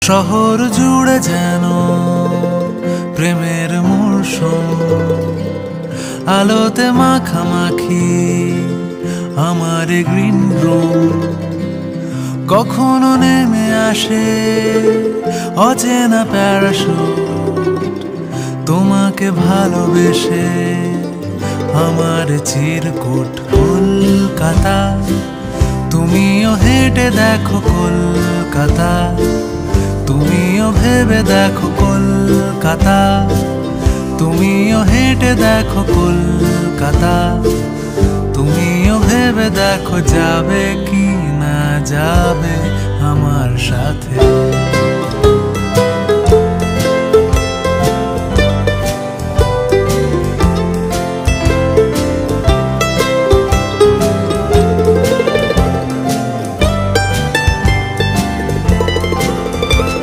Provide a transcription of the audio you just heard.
শহর জুড়ে যেন প্রেমের মৌসুম, আলোতে মাখামাখি আমার গ্রিন রুম। কখনো নেমে আসে অচেনা প্যারাশুট, তোমাকে ভালোবেসে আমার চিরকুট। কলকাতা, তুমিও হেঁটে দেখো কলকাতা, তুমিও ভেবে দেখো কলকাতা, তুমিও হেঁটে দেখো কলকাতা, তুমিও ভেবে দেখো যাবে কি না যাবে আমার সাথে।